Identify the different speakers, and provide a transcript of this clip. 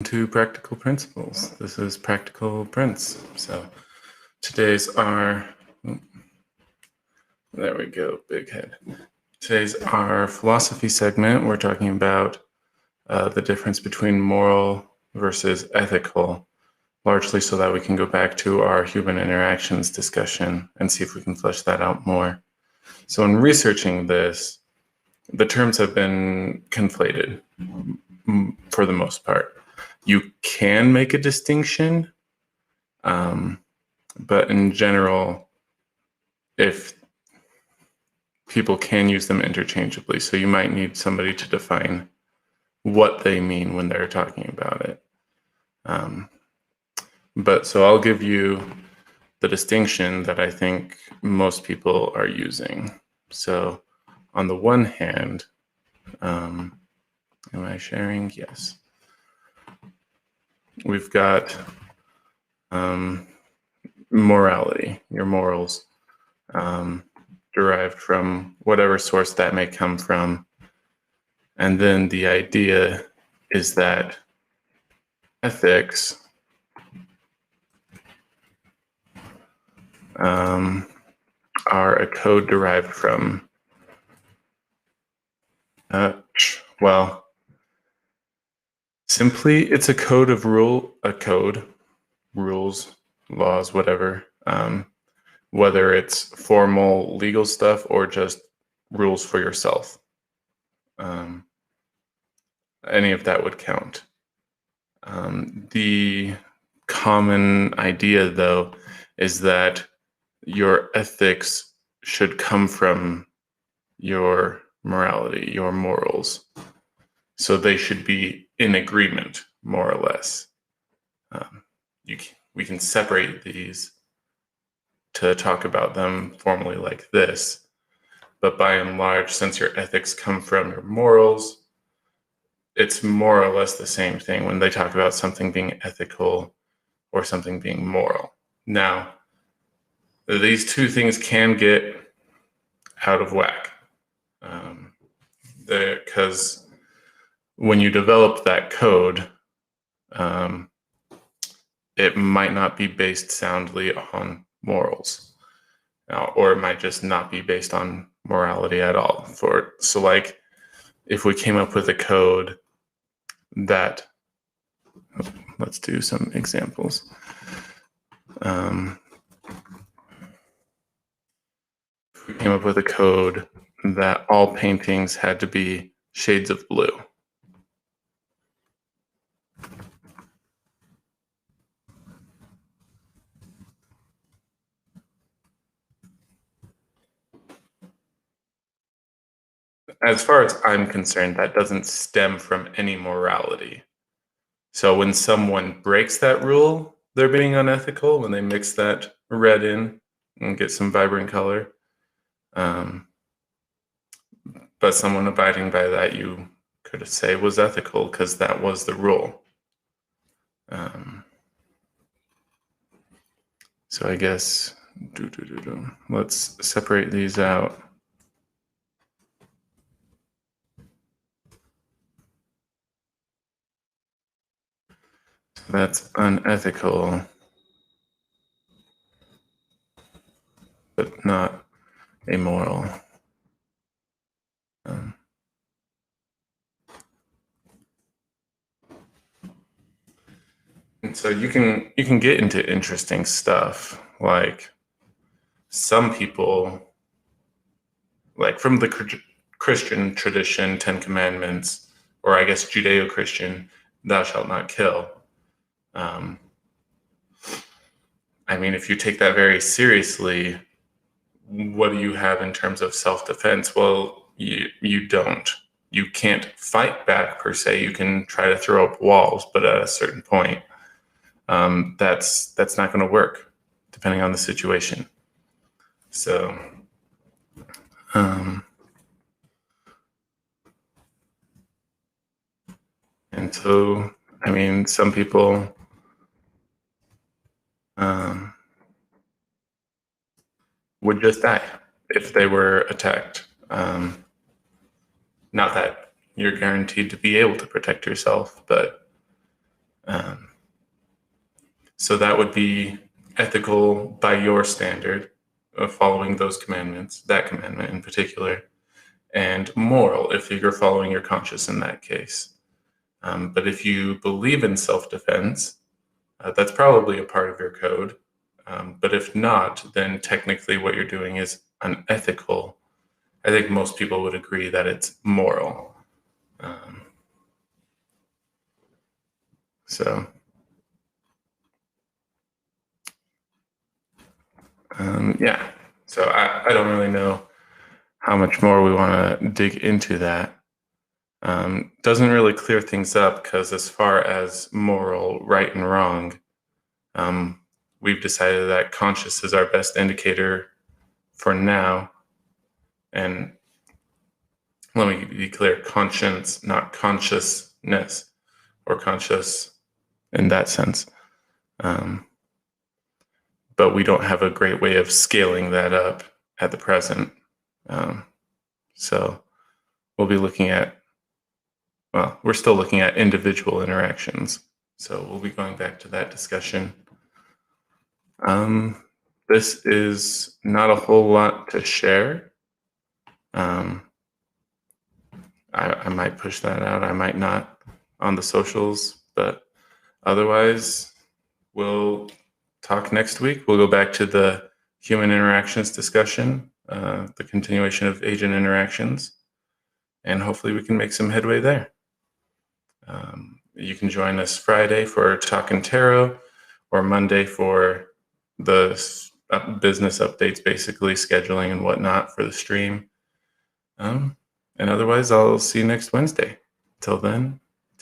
Speaker 1: To Practical Principles. This is Practical Prince. So today's our, there we go, big head. Today's our philosophy segment. We're talking about the difference between moral versus ethical, largely so that we can go back to our human interactions discussion and see if we can flesh that out more. So in researching this, the terms have been conflated for the most part. You can make a distinction, but in general, if people can use them interchangeably, so you might need somebody to define what they mean when they're talking about it. But so I'll give you the distinction that I think most people are using. So on the one hand, am I sharing? Yes. We've got morality, your morals, derived from whatever source that may come from. And then the idea is that ethics are a code derived from, simply it's a code of rules, laws, whatever, whether it's formal legal stuff or just rules for yourself. Any of that would count. The common idea, though, is that your ethics should come from your morality, your morals. So they should be in agreement, more or less. We can separate these to talk about them formally like this, but by and large, since your ethics come from your morals, it's more or less the same thing when they talk about something being ethical or something being moral. Now, these two things can get out of whack, because when you develop that code, it might not be based soundly on morals, or it might just not be based on morality at all. So like, if we came up with a code that, let's do some examples. If we came up with a code that all paintings had to be shades of blue. As far as I'm concerned, that doesn't stem from any morality. So when someone breaks that rule, they're being unethical when they mix that red in and get some vibrant color. But someone abiding by that, you could say was ethical because that was the rule. So I guess, let's separate these out. That's unethical, but not amoral. And so you can get into interesting stuff, like some people, like from the Christian tradition, 10 Commandments, or I guess Judeo-Christian, thou shalt not kill. I mean, if you take that very seriously, what do you have in terms of self-defense? Well, you don't. You can't fight back per se. You can try to throw up walls, but at a certain point, that's not going to work, depending on the situation. So, and so, I mean, some people would just die if they were attacked. Not that you're guaranteed to be able to protect yourself, but So that would be ethical by your standard of following those commandments, that commandment in particular, and moral if you're following your conscience in that case. But if you believe in self-defense, that's probably a part of your code. But if not, then technically what you're doing is unethical. I think most people would agree that it's moral. So yeah, so I don't really know how much more we want to dig into that. Doesn't really clear things up because as far as moral right and wrong, we've decided that conscious is our best indicator for now. And let me be clear, conscience, not consciousness or conscious in that sense. But we don't have a great way of scaling that up at the present. So we'll be looking at, well, we're still looking at individual interactions. So we'll be going back to that discussion. This is not a whole lot to share. I might push that out. I might not on the socials, but otherwise, we'll talk next week. We'll go back to the human interactions discussion, the continuation of agent interactions, and hopefully we can make some headway there. You can join us Friday for Talkin' Tarot or Monday for the business updates, basically scheduling and whatnot for the stream. And otherwise, I'll see you next Wednesday. Till then,